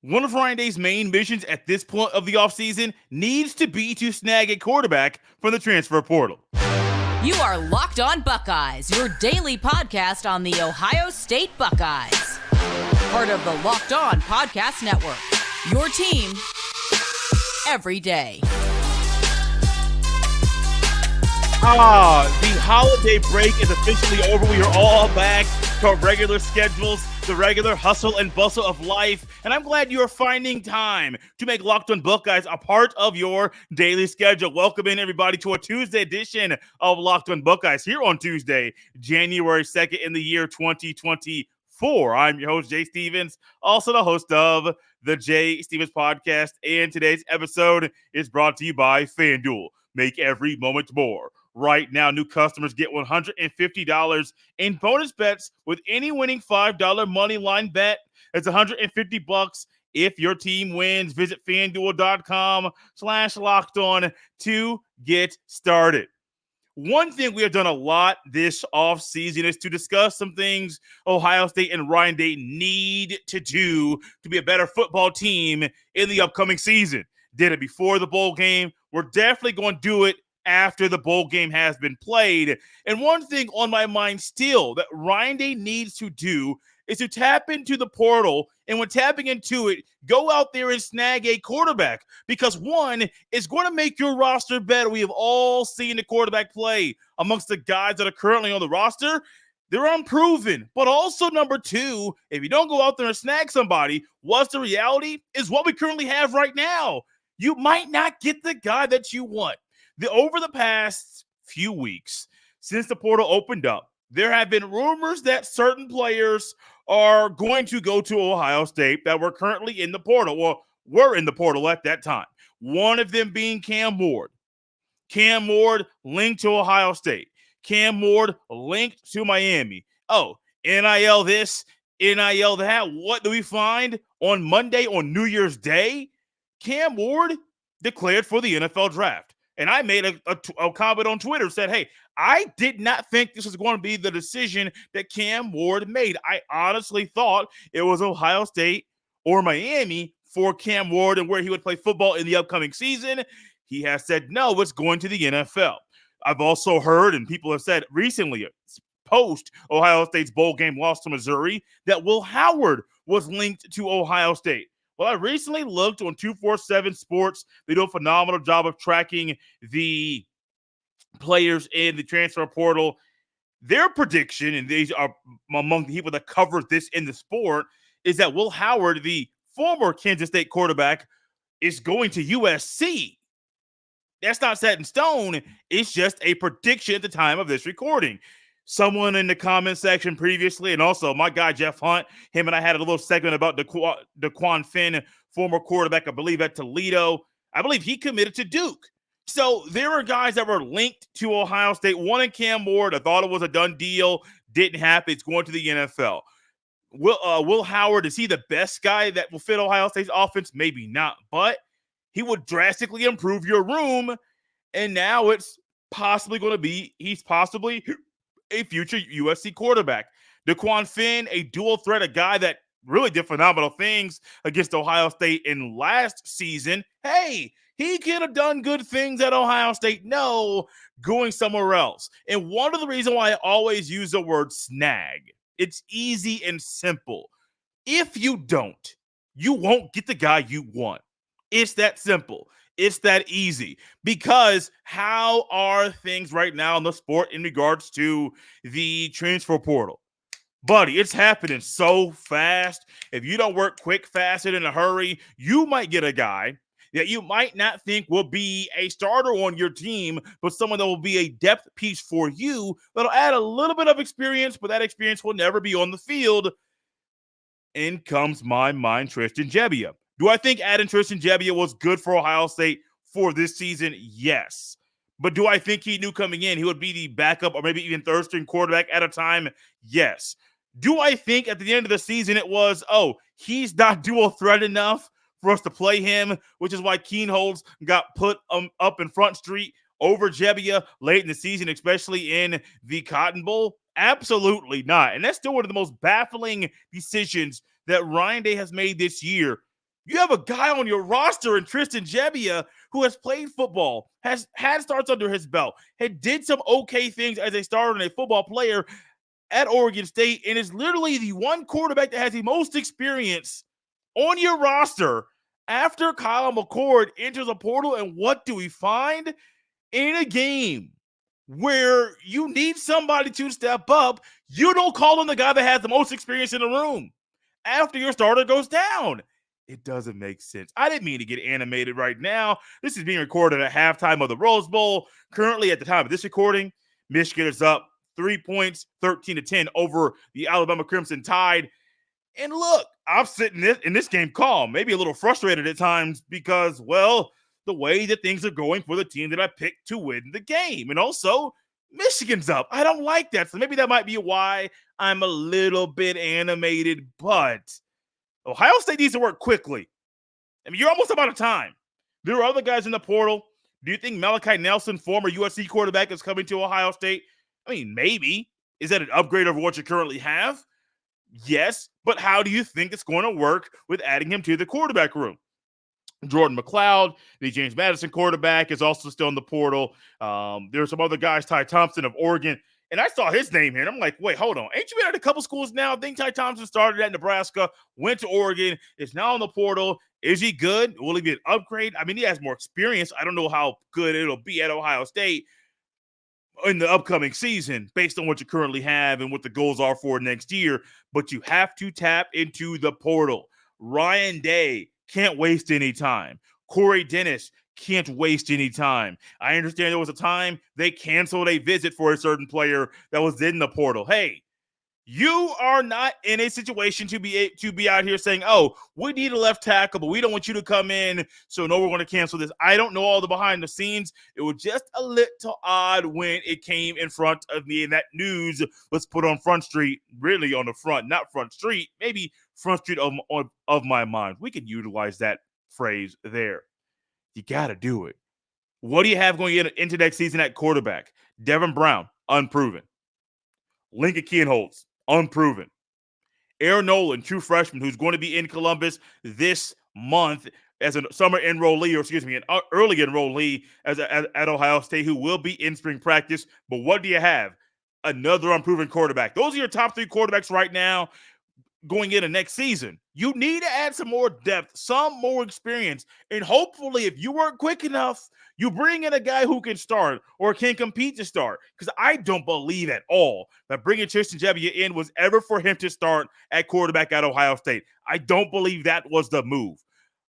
One of Ryan Day's main missions at this point of the offseason needs to be to snag a quarterback from the transfer portal. You are Locked On Buckeyes, your daily podcast on the Ohio State Buckeyes. Part of the Locked On Podcast Network, your team every day. The holiday break is officially over. We are all back to our regular schedules, the regular hustle and bustle of life. And I'm glad you are finding time to make Locked On Buckeyes a part of your daily schedule. Welcome in, everybody, to a Tuesday edition of Locked On Buckeyes here on Tuesday, January 2nd in the year 2024. I'm your host, Jay Stevens, also the host of the Jay Stevens Podcast. And today's episode is brought to you by FanDuel. Make every moment more. Right now, new customers get $150 in bonus bets with any winning $5 money line bet. It's $150 if your team wins. Visit FanDuel.com/lockedon to get started. One thing we have done a lot this offseason is to discuss some things Ohio State and Ryan Day need to do to be a better football team in the upcoming season. Did it before the bowl game. We're definitely going to do it after the bowl game has been played. And one thing on my mind still that Ryan Day needs to do is to tap into the portal. And when tapping into it, go out there and snag a quarterback. Because one, it's going to make your roster better. We have all seen the quarterback play amongst the guys that are currently on the roster. They're unproven. But also, number two, if you don't go out there and snag somebody, what's the reality is what we currently have right now. You might not get the guy that you want. Over the past few weeks, since the portal opened up, there have been rumors that certain players are going to go to Ohio State that were currently in the portal, or were in the portal at that time. One of them being Cam Ward. Cam Ward linked to Ohio State. Cam Ward linked to Miami. Oh, NIL this, NIL that. What do we find on Monday, on New Year's Day? Cam Ward declared for the NFL draft. And I made a comment on Twitter, said, hey, I did not think this was going to be the decision that Cam Ward made. I honestly thought it was Ohio State or Miami for Cam Ward and where he would play football in the upcoming season. He has said, no, it's going to the NFL. I've also heard, and people have said recently, post Ohio State's bowl game loss to Missouri, that Will Howard was linked to Ohio State. Well, I recently looked on 247 Sports. They do a phenomenal job of tracking the players in the transfer portal. Their prediction, and these are among the people that cover this in the sport, is that Will Howard, the former Kansas State quarterback, is going to USC. That's not set in stone. It's just a prediction at the time of this recording. Someone in the comment section previously, and also my guy Jeff Hunt, him and I had a little segment about DeQuan Finn, former quarterback, I believe, at Toledo. I believe he committed to Duke. So there are guys that were linked to Ohio State. One in Cam Ward, I thought it was a done deal. Didn't happen. It's going to the NFL. Will Howard, is he the best guy that will fit Ohio State's offense? Maybe not, but he would drastically improve your room. And now it's possibly going to be, he's possibly a future USC quarterback. DeQuan Finn, a dual threat, a guy that really did phenomenal things against Ohio State in last season. Hey, he could have done good things at Ohio State. No, going somewhere else. And one of the reasons why I always use the word snag, it's easy and simple. If you don't, you won't get the guy you want. It's that simple. It's that easy. Because how are things right now in the sport in regards to the transfer portal? Buddy, it's happening so fast. If you don't work quick, fast, and in a hurry, you might get a guy that you might not think will be a starter on your team, but someone that will be a depth piece for you that'll add a little bit of experience, but that experience will never be on the field. In comes my mind, Tristan Jebbia. Do I think adding Tristan Jebbia was good for Ohio State for this season? Yes. But do I think he knew coming in he would be the backup or maybe even third string quarterback at a time? Yes. Do I think at the end of the season it was, oh, he's not dual threat enough for us to play him, which is why Keenholz got put up in Front Street over Jebbia late in the season, especially in the Cotton Bowl? Absolutely not. And that's still one of the most baffling decisions that Ryan Day has made this year. You have a guy on your roster in Tristan Jebbia who has played football, has had starts under his belt, had did some okay things as a starter and a football player at Oregon State, and is literally the one quarterback that has the most experience on your roster after Kyle McCord enters the portal. And what do we find? In a game where you need somebody to step up, you don't call on the guy that has the most experience in the room after your starter goes down. It doesn't make sense. I didn't mean to get animated right now. This is being recorded at halftime of the Rose Bowl. Currently, at the time of this recording, Michigan is up 3 points, 13-10 over the Alabama Crimson Tide. And look, I'm sitting in this game calm, maybe a little frustrated at times because, well, the way that things are going for the team that I picked to win the game. And also, Michigan's up. I don't like that. So maybe that might be why I'm a little bit animated, but Ohio State needs to work quickly. I mean, you're almost out of time. There are other guys in the portal. Do you think Malachi Nelson, former USC quarterback, is coming to Ohio State? I mean, maybe. Is that an upgrade over what you currently have? Yes, but how do you think it's going to work with adding him to the quarterback room? Jordan McLeod, the James Madison quarterback, is also still in the portal. There's some other guys, Ty Thompson of Oregon, and I saw his name here, and I'm like, wait, hold on. Ain't you been at a couple schools now? I think Ty Thompson started at Nebraska, went to Oregon, is now in the portal. Is he good? Will he be an upgrade? I mean, he has more experience. I don't know how good it'll be at Ohio State in the upcoming season based on what you currently have and what the goals are for next year, but you have to tap into the portal. Ryan Day can't waste any time. Corey Dennis can't waste any time. I understand there was a time they canceled a visit for a certain player that was in the portal. Hey, you are not in a situation to be out here saying, oh, we need a left tackle, but we don't want you to come in, so no, we're going to cancel this. I don't know all the behind the scenes. It was just a little odd when it came in front of me, and that news was put on Front Street, really on the front, not Front Street, maybe Front Street of my mind. We can utilize that phrase there. You got to do it. What do you have going into next season at quarterback? Devin Brown, unproven. Lincoln Kienholz, unproven. Aaron Nolan, true freshman, who's going to be in Columbus this month as a summer enrollee, or excuse me, an early enrollee at Ohio State, who will be in spring practice. But what do you have? Another unproven quarterback. Those are your top three quarterbacks right now going into next season. You need to add some more depth, some more experience, and hopefully if you weren't quick enough, you bring in a guy who can start or can compete to start, because I don't believe at all that bringing Tristan Jebbia in was ever for him to start at quarterback at Ohio State. I don't believe that was the move.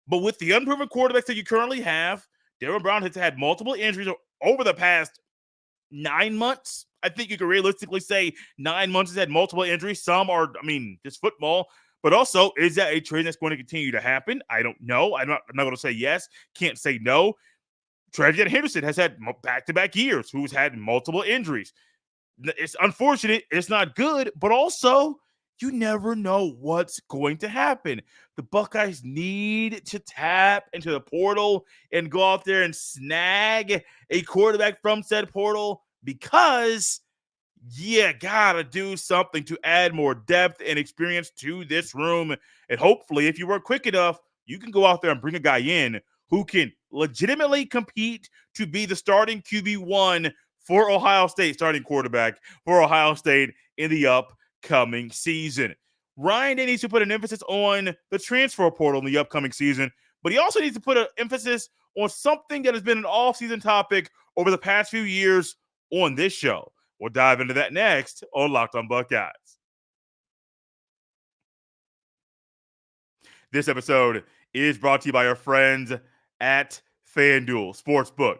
But with the unproven quarterbacks that you currently have, Devin Brown has had multiple injuries over the past 9 months. I think you can realistically say 9 months has had multiple injuries. Some are, just football. But also, is that a trend that's going to continue to happen? I don't know. I'm not going to say yes. Can't say no. Travion Henderson has had back-to-back years who's had multiple injuries. It's unfortunate. It's not good. But also, you never know what's going to happen. The Buckeyes need to tap into the portal and go out there and snag a quarterback from said portal, because you gotta do something to add more depth and experience to this room. And hopefully, if you work quick enough, you can go out there and bring a guy in who can legitimately compete to be the starting QB1 for Ohio State, starting quarterback for Ohio State in the upcoming season. Ryan Day needs to put an emphasis on the transfer portal in the upcoming season, but he also needs to put an emphasis on something that has been an off-season topic over the past few years on this show. We'll dive into that next on Locked on Buckeyes. This episode is brought to you by our friends at FanDuel Sportsbook.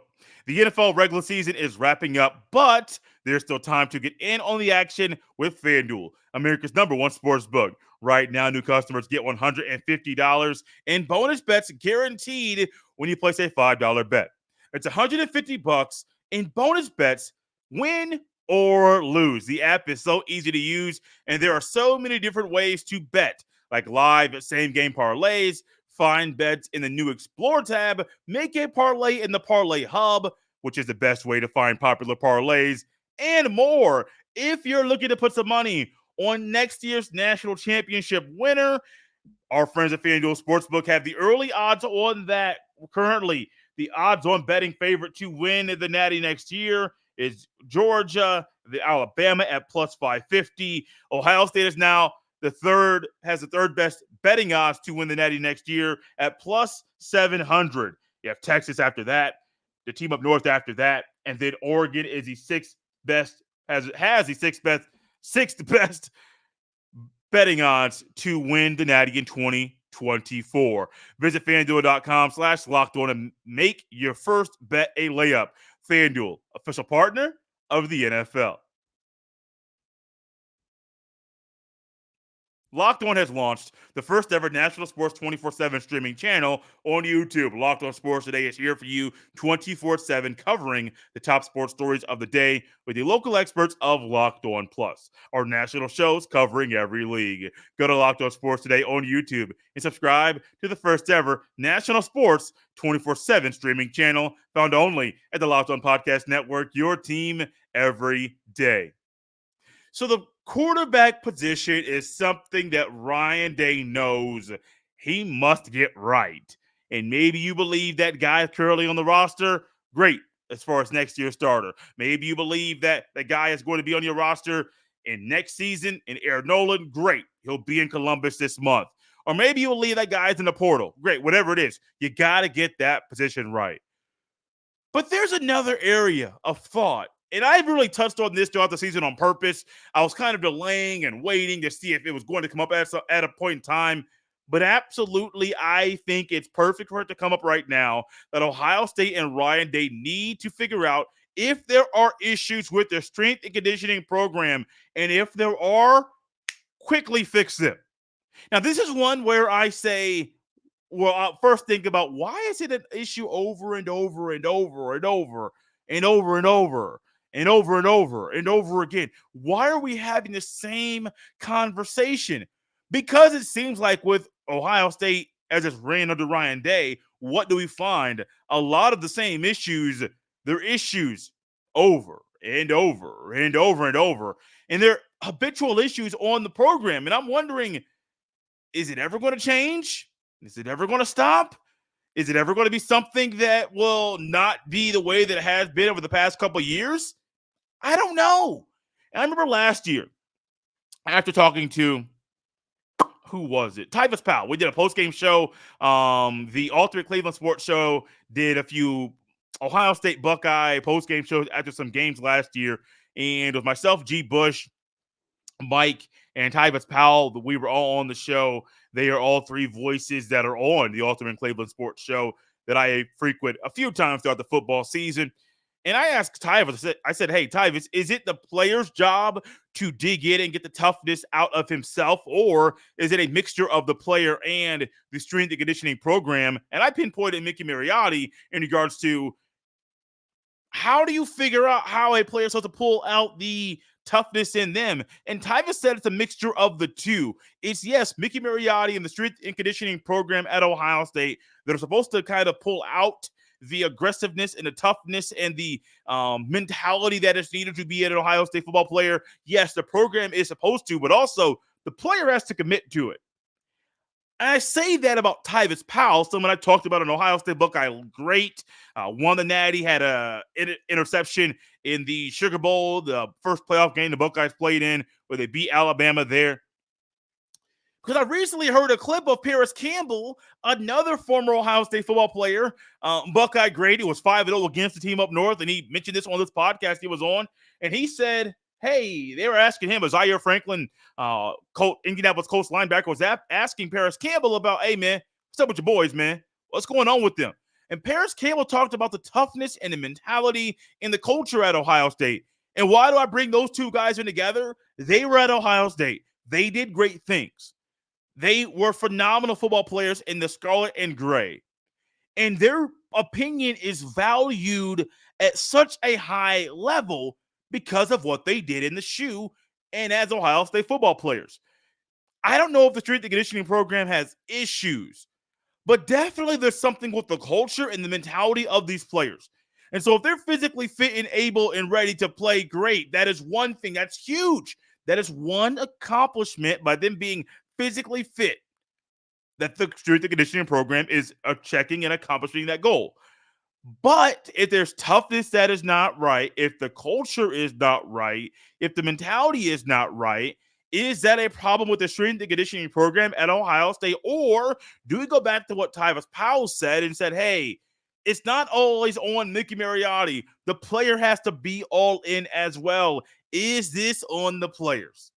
The NFL regular season is wrapping up, but there's still time to get in on the action with FanDuel, America's number one sportsbook. Right now, new customers get $150 in bonus bets guaranteed when you place a $5 bet. It's $150 in bonus bets, win or lose. The app is so easy to use, and there are so many different ways to bet, like live same-game parlays, find bets in the new Explore tab, make a parlay in the Parlay Hub, which is the best way to find popular parlays, and more. If you're looking to put some money on next year's national championship winner, Our friends at FanDuel Sportsbook have the early odds on that. Currently, the odds on betting favorite to win the Natty next year is Georgia, the Alabama at plus 550. Ohio State is now has the third best betting odds to win the Natty next year at plus 700. You have Texas after that, the team up north after that, and then Oregon is the sixth best, has the sixth best betting odds to win the Natty in 2024. Visit FanDuel.com/lockedon and make your first bet a layup. FanDuel, official partner of the NFL. Locked On has launched the first ever national sports 24/7 streaming channel on YouTube. Locked On Sports Today is here for you 24/7, covering the top sports stories of the day with the local experts of Locked On Plus, our national shows covering every league. Go to Locked On Sports Today on YouTube and subscribe to the first ever national sports 24/7 streaming channel found only at the Locked On Podcast Network, your team every day. So the quarterback position is something that Ryan Day knows he must get right. And maybe you believe that guy is currently on the roster. Great, as far as next year's starter. Maybe you believe that the guy is going to be on your roster in next season. And Aaron Nolan, great. He'll be in Columbus this month. Or maybe you believe that guy's in the portal. Great, whatever it is. You got to get that position right. But there's another area of thought. And I really touched on this throughout the season on purpose. I was kind of delaying and waiting to see if it was going to come up at a point in time. But absolutely, I think it's perfect for it to come up right now that Ohio State and Ryan Day need to figure out if there are issues with their strength and conditioning program. And if there are, quickly fix them. Now, this is one where I say, well, I'll first think about why is it an issue over and over and over and over and over and over and over and over and over again? Why are we having the same conversation? Because it seems like with Ohio State, as it's ran under Ryan Day, what do we find? A lot of the same issues. They're issues over and over and over and over. And they're habitual issues on the program. And I'm wondering, is it ever going to change? Is it ever going to stop? Is it ever going to be something that will not be the way that it has been over the past couple of years? I don't know. And I remember last year, after talking to, who was it? Tyvis Powell. We did a post-game show. The Ultimate Cleveland Sports Show did a few Ohio State Buckeye post-game shows after some games last year. And with myself, G. Bush, Mike, and Tyvis Powell, we were all on the show. They are all three voices that are on the Ultimate Cleveland Sports Show that I frequent a few times throughout the football season. And I asked Tyvis, I said, hey, Tyvis, is it the player's job to dig in and get the toughness out of himself, or is it a mixture of the player and the strength and conditioning program? And I pinpointed Mickey Mariotti in regards to how do you figure out how a player is supposed to pull out the toughness in them? And Tyvis said it's a mixture of the two. It's, yes, Mickey Mariotti and the strength and conditioning program at Ohio State that are supposed to kind of pull out the aggressiveness and the toughness and the mentality that is needed to be an Ohio State football player. Yes, the program is supposed to, but also the player has to commit to it. And I say that about Tyvis Powell, someone I talked about an Ohio State Buckeye, great, won the Natty, had a interception in the Sugar Bowl, the first playoff game the Buckeyes played in, where they beat Alabama there. Because I recently heard a clip of Paris Campbell, another former Ohio State football player, Buckeye grade, who was 5-0 against the team up north, and he mentioned this on this podcast he was on, and he said, hey, they were asking him, Zaire Franklin, Indianapolis Colts linebacker, was asking Paris Campbell about, hey, man, what's up with your boys, man? What's going on with them? And Paris Campbell talked about the toughness and the mentality and the culture at Ohio State. And why do I bring those two guys in together? They were at Ohio State. They did great things. They were phenomenal football players in the scarlet and gray. And their opinion is valued at such a high level because of what they did in the shoe and as Ohio State football players. I don't know if the strength and conditioning program has issues, but definitely there's something with the culture and the mentality of these players. And so if they're physically fit and able and ready to play, great. That is one thing. That's huge. That is one accomplishment by them being physically fit. that the strength and conditioning program is checking and accomplishing that goal. But if there's toughness that is not right, if the culture is not right, if the mentality is not right, is that a problem with the strength and conditioning program at Ohio State? Or do we go back to what Tyvis Powell said and said, hey, it's not always on Mickey Mariotti. The player has to be all in as well. Is this on the players?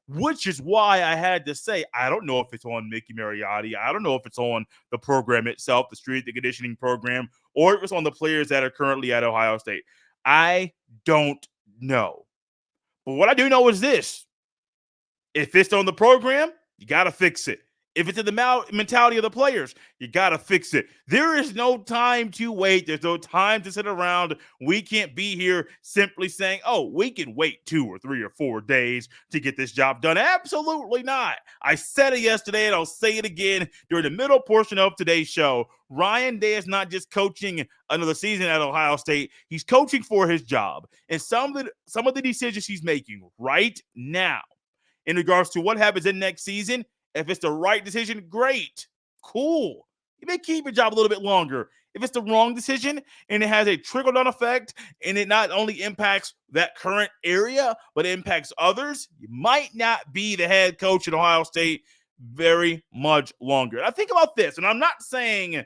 Which is why I had to say, I don't know if it's on Mickey Mariotti. I don't know if it's on the program itself, the strength and conditioning program, or if it's on the players that are currently at Ohio State. I don't know. But what I do know is this. If it's on the program, you got to fix it. If it's in the mentality of the players, you got to fix it. There is no time to wait. There's no time to sit around. We can't be here simply saying, oh, we can wait 2 or 3 or 4 days to get this job done. Absolutely not. I said it yesterday, and I'll say it again during the middle portion of today's show. Ryan Day is not just coaching another season at Ohio State. He's coaching for his job. And some of the decisions he's making right now in regards to what happens in next season, if it's the right decision, great, cool. You may keep your job a little bit longer. If it's the wrong decision and it has a trickle-down effect and it not only impacts that current area, but it impacts others, you might not be the head coach at Ohio State very much longer. Now think about this, and I'm not saying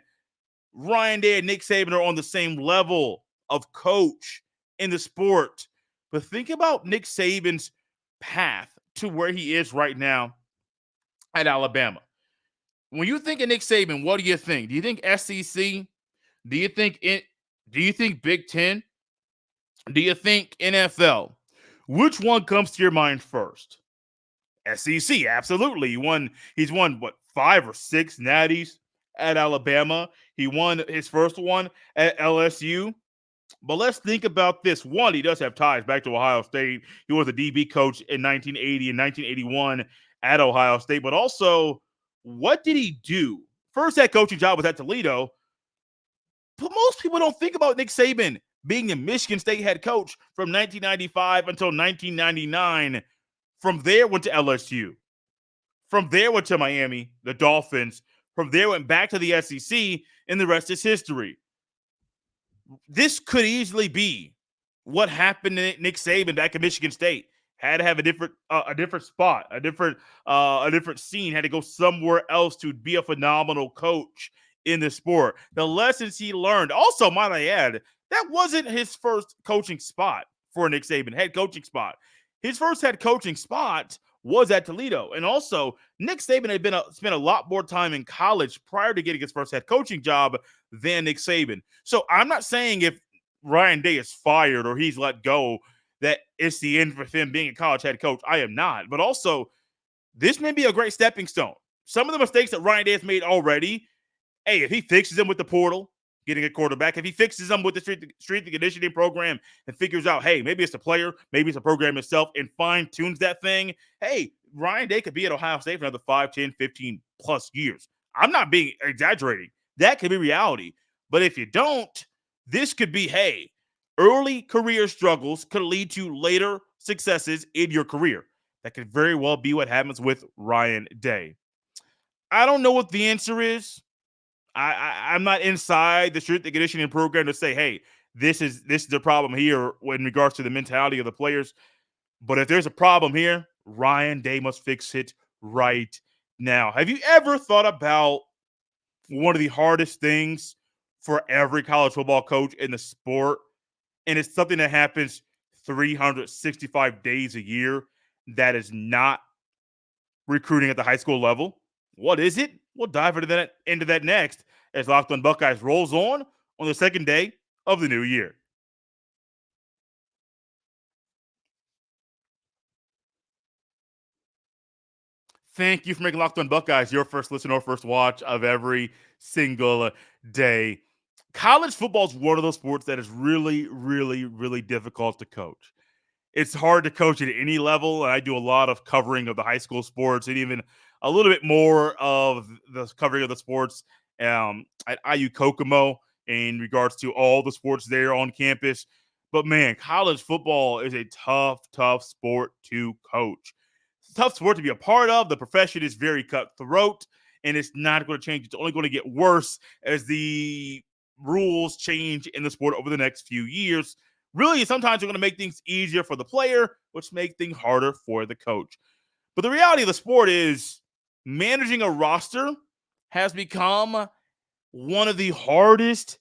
Ryan Day and Nick Saban are on the same level of coach in the sport, but think about Nick Saban's path to where he is right now at Alabama. When you think of Nick Saban, what do you think? Do you think SEC? Do you think Big Ten? Do you think NFL? Which one comes to your mind first? SEC, absolutely. He's won what, 5 or 6 natties at Alabama. He won his first one at LSU. But let's think about this. One, he does have ties back to Ohio State. He was a DB coach in 1980 and 1981 at Ohio State. But also, what did he do? First head coaching job was at Toledo. But most people don't think about Nick Saban being the Michigan State head coach from 1995 until 1999. From there, went to LSU. From there, went to Miami, the Dolphins. From there, went back to the SEC, and the rest is history. This could easily be what happened to Nick Saban back at Michigan State. Had to have a different spot, a different scene. Had to go somewhere else to be a phenomenal coach in the sport. The lessons he learned. Also, might I add, that wasn't his first coaching spot for Nick Saban. Head coaching spot. His first head coaching spot was at Toledo, and also Nick Saban had spent a lot more time in college prior to getting his first head coaching job than Nick Saban. So I'm not saying if Ryan Day is fired or he's let go that it's the end for him being a college head coach. I am not. But also, this may be a great stepping stone. Some of the mistakes that Ryan Day has made already, hey, if he fixes them with the portal, getting a quarterback, if he fixes them with the strength and conditioning program and figures out, hey, maybe it's the player, maybe it's the program itself, and fine-tunes that thing, hey, Ryan Day could be at Ohio State for another 5, 10, 15 plus years. I'm not being exaggerating. That could be reality. But if you don't, this could be, hey, early career struggles could lead to later successes in your career. That could very well be what happens with Ryan Day. I don't know what the answer is. I'm not inside the strength and conditioning program to say, hey, this is the problem here in regards to the mentality of the players. But if there's a problem here, Ryan Day must fix it right now. Have you ever thought about one of the hardest things for every college football coach in the sport? And it's something that happens 365 days a year that is not recruiting at the high school level. What is it? We'll dive into that next as Locked On Buckeyes rolls on the second day of the new year. Thank you for making Locked On Buckeyes your first listen or first watch of every single day. College football is one of those sports that is really, really, really difficult to coach. It's hard to coach at any level, and I do a lot of covering of the high school sports and even a little bit more of the covering of the sports at IU Kokomo in regards to all the sports there on campus. But, man, college football is a tough sport to coach. It's a tough sport to be a part of. The profession is very cutthroat, and it's not going to change. It's only going to get worse as the rules change in the sport over the next few years. Really, sometimes they're going to make things easier for the player, which make things harder for the coach. But the reality of the sport is managing a roster has become one of the hardest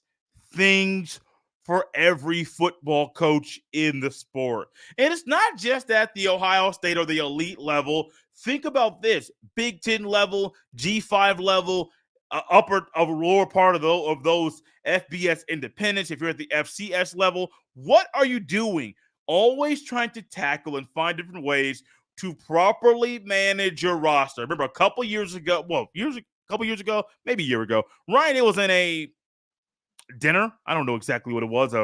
things for every football coach in the sport. And it's not just at the Ohio State or the elite level. Think about this: Big Ten level, G5 level, upper of lower part of those FBS independents. If you're at the FCS level, what are you doing? Always trying to tackle and find different ways to properly manage your roster. Remember a couple years ago, maybe a year ago, Ryan Day was in a dinner. I don't know exactly what it was,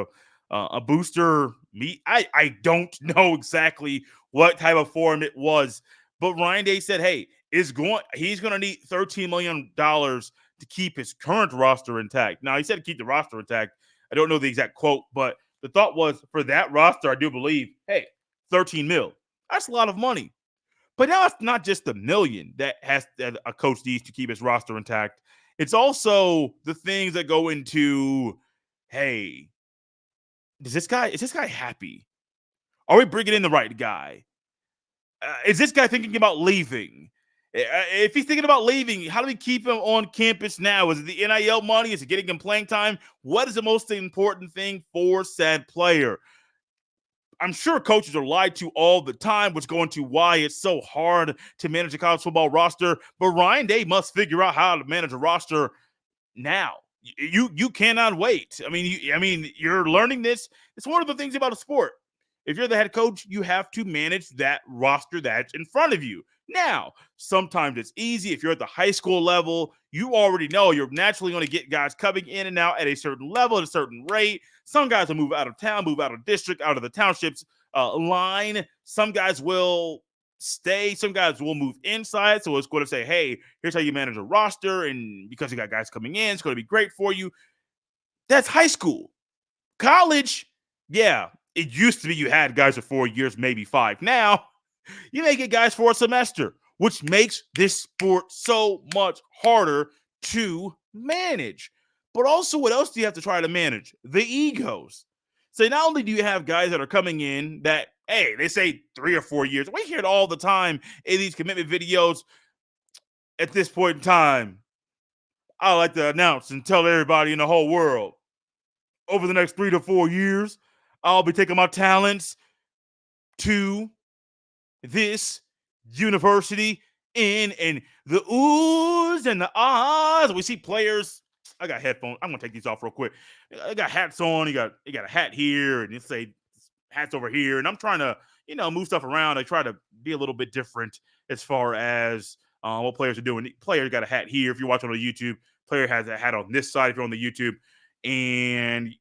a booster meet. I don't know exactly what type of forum it was, but Ryan Day said, hey, he's going to need $13 million to keep his current roster intact. Now, he said to keep the roster intact. I don't know the exact quote, but the thought was for that roster, I do believe, hey, 13 mil. That's a lot of money. But now it's not just the million that a coach needs to keep his roster intact. It's also the things that go into, hey, is this guy happy? Are we bringing in the right guy? Is this guy thinking about leaving? If he's thinking about leaving, how do we keep him on campus now? Is it the NIL money? Is it getting him playing time? What is the most important thing for said player? I'm sure coaches are lied to all the time, which go into why it's so hard to manage a college football roster. But Ryan Day must figure out how to manage a roster now. You cannot wait. I mean, you're learning this. It's one of the things about a sport. If you're the head coach, you have to manage that roster that's in front of you. Now, sometimes it's easy. If you're at the high school level, you already know you're naturally going to get guys coming in and out at a certain level, at a certain rate. Some guys will move out of town, move out of district, out of the townships line. Some guys will stay. Some guys will move inside. So it's going to say, hey, here's how you manage a roster. And because you got guys coming in, it's going to be great for you. That's high school. College, yeah, it used to be you had guys for 4 years, maybe 5. Now, you may get guys for a semester, which makes this sport so much harder to manage. But also, what else do you have to try to manage? The egos. So not only do you have guys that are coming in that, hey, they say 3 or 4 years. We hear it all the time in these commitment videos. At this point in time, I like to announce and tell everybody in the whole world, over the next 3 to 4 years, I'll be taking my talents to this university and the oohs and the ahs. We see players. I got headphones. I'm gonna take these off real quick. I got hats on. You got a hat here, and you say hats over here. And I'm trying to, move stuff around. I try to be a little bit different as far as what players are doing. Player got a hat here. If you're watching on YouTube, player has a hat on this side. If you're on the YouTube, and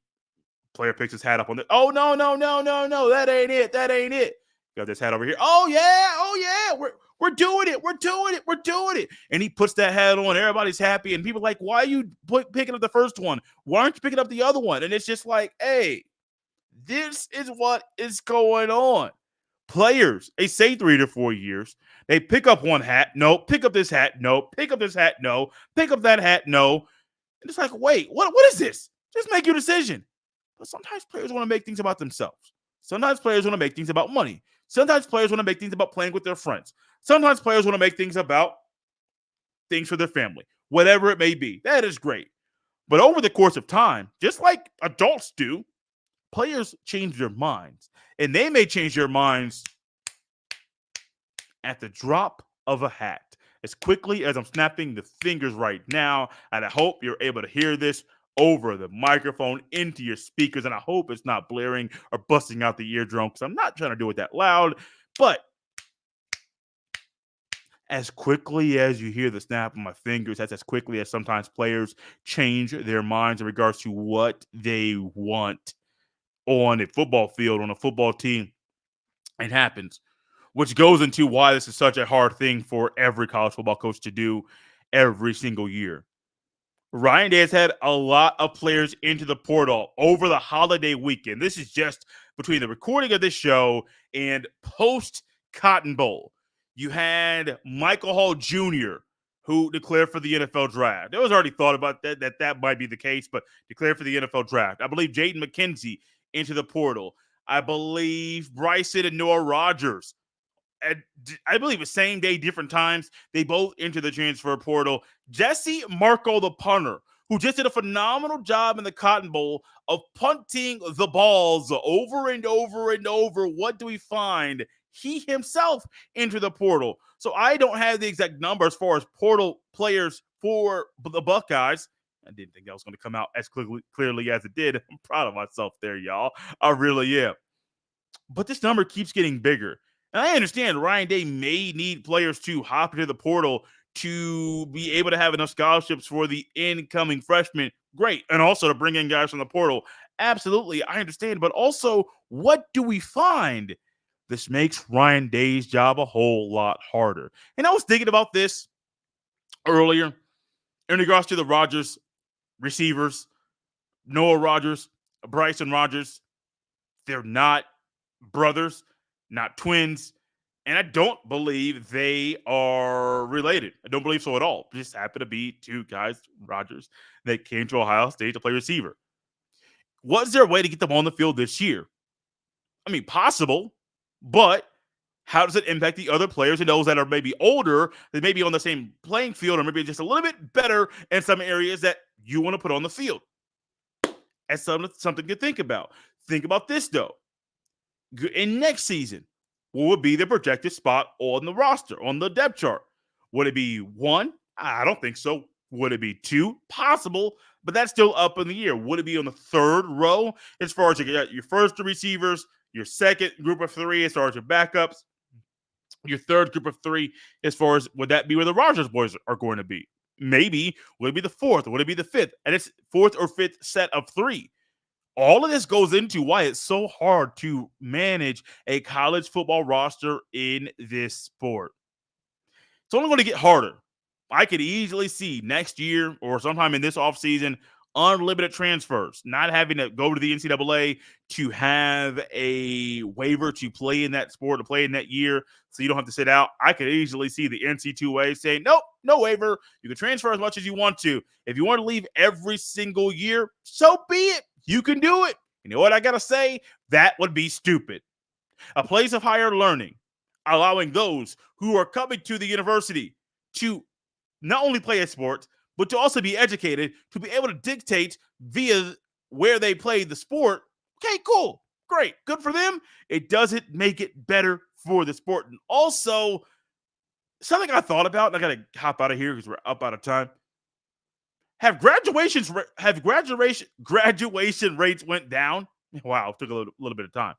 player picks his hat up on the. Oh no, that ain't it. Got this hat over here. Oh yeah. We're doing it. And he puts that hat on. Everybody's happy. And people are like, why are you picking up the first one? Why aren't you picking up the other one? And it's just like, hey, this is what is going on. Players, they say 3 to 4 years. They pick up one hat. No. Pick up this hat. No. Pick up this hat. No. Pick up that hat. No. And it's like, wait, what is this? Just make your decision. But sometimes players want to make things about themselves. Sometimes players want to make things about money. Sometimes players want to make things about playing with their friends. Sometimes players want to make things about things for their family. Whatever it may be. That is great. But over the course of time, just like adults do, players change their minds. And they may change their minds at the drop of a hat. As quickly as I'm snapping the fingers right now, and I hope you're able to hear this over the microphone into your speakers, and I hope it's not blaring or busting out the eardrum, because I'm not trying to do it that loud. But as quickly as you hear the snap of my fingers, that's as quickly as sometimes players change their minds in regards to what they want on a football field, on a football team. It happens, which goes into why this is such a hard thing for every college football coach to do every single year. Ryan Day has had a lot of players into the portal over the holiday weekend. This is just between the recording of this show and post-Cotton Bowl. You had Michael Hall Jr. who declared for the NFL draft. It was already thought about that might be the case, but declared for the NFL draft. I believe Jaden McKenzie into the portal. I believe Bryson and Noah Rogers. I believe the same day, different times, they both enter the transfer portal. Jesse Marco, the punter, who just did a phenomenal job in the Cotton Bowl of punting the balls over and over and over. What do we find? He himself entered the portal. So I don't have the exact number as far as portal players for the Buckeyes. I didn't think that was going to come out as clearly as it did. I'm proud of myself there, y'all. I really am. But this number keeps getting bigger. And I understand Ryan Day may need players to hop into the portal to be able to have enough scholarships for the incoming freshmen. Great. And also to bring in guys from the portal. Absolutely. I understand. But also, what do we find? This makes Ryan Day's job a whole lot harder. And I was thinking about this earlier in regards to the Rogers receivers, Noah Rogers, Bryson Rogers. They're not brothers, not twins, and I don't believe they are related. I don't believe so at all. Just happen to be two guys, Rogers, that came to Ohio State to play receiver. Was there a way to get them on the field this year? I mean, possible, but how does it impact the other players and those that are maybe older, that may be on the same playing field or maybe just a little bit better in some areas that you want to put on the field? That's something to think about. Think about this, though. In next season, what would be the projected spot on the roster, on the depth chart? Would it be 1? I don't think so. Would it be 2? Possible, but that's still up in the air. Would it be on the 3rd row as far as your first 2 receivers, your second group of 3 as far as your backups, your third group of 3 as far as would that be where the Rogers boys are going to be? Maybe. Would it be the 4th? Would it be the 5th? And it's 4th or 5th set of 3. All of this goes into why it's so hard to manage a college football roster in this sport. It's only going to get harder. I could easily see next year or sometime in this offseason, unlimited transfers, not having to go to the NCAA to have a waiver to play in that sport, to play in that year, so you don't have to sit out. I could easily see the NC2A saying, nope, no waiver. You can transfer as much as you want to. If you want to leave every single year, so be it. You can do it. You know what I got to say? That would be stupid. A place of higher learning, allowing those who are coming to the university to not only play a sport, but to also be educated, to be able to dictate via where they play the sport. Okay, cool. Great. Good for them. It doesn't make it better for the sport. And also, something I thought about, and I got to hop out of here because we're up out of time. Have graduation rates went down? Wow, it took a little bit of time.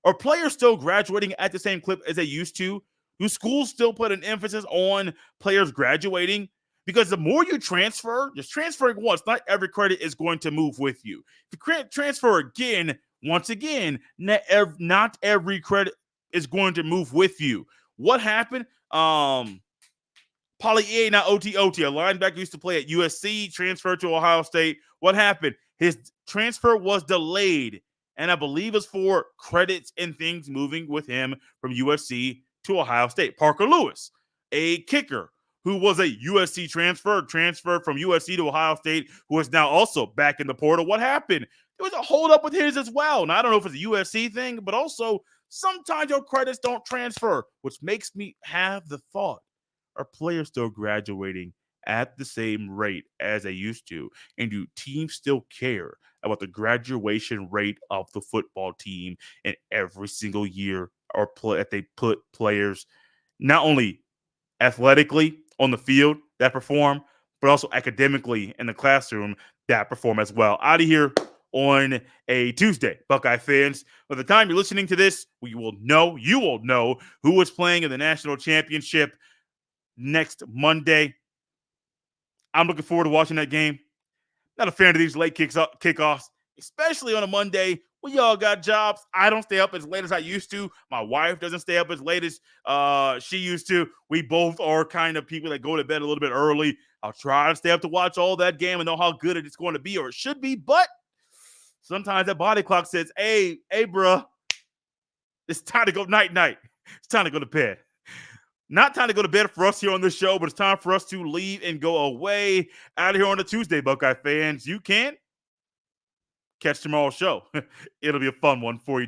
Are players still graduating at the same clip as they used to? Do schools still put an emphasis on players graduating? Because the more you transfer, just transferring once, not every credit is going to move with you. If you transfer again, once again, not every credit is going to move with you. What happened? Polly E, not OT, a linebacker used to play at USC, transferred to Ohio State. What happened? His transfer was delayed, and I believe it's for credits and things moving with him from USC to Ohio State. Parker Lewis, a kicker who was a USC transferred from USC to Ohio State, who is now also back in the portal. What happened? There was a holdup with his as well. Now, I don't know if it's a USC thing, but also sometimes your credits don't transfer, which makes me have the thought. Are players still graduating at the same rate as they used to? And do teams still care about the graduation rate of the football team in every single year or that they put players not only athletically on the field that perform, but also academically in the classroom that perform as well? Out of here on a Tuesday, Buckeye fans. By the time you're listening to this, you will know who is playing in the national championship next Monday. I'm looking forward to watching that game. Not a fan of these late kickoffs, especially on a Monday when y'all got jobs. I don't stay up as late as I used to. My wife doesn't stay up as late as she used to. We both are kind of people that go to bed a little bit early. I'll try to stay up to watch all that game and know how good it's going to be, or it should be, but sometimes that body clock says, hey, bruh, it's time to go night-night. It's time to go to bed. Not time to go to bed for us here on the show, but it's time for us to leave and go away out of here on a Tuesday, Buckeye fans. You can catch tomorrow's show. It'll be a fun one for you.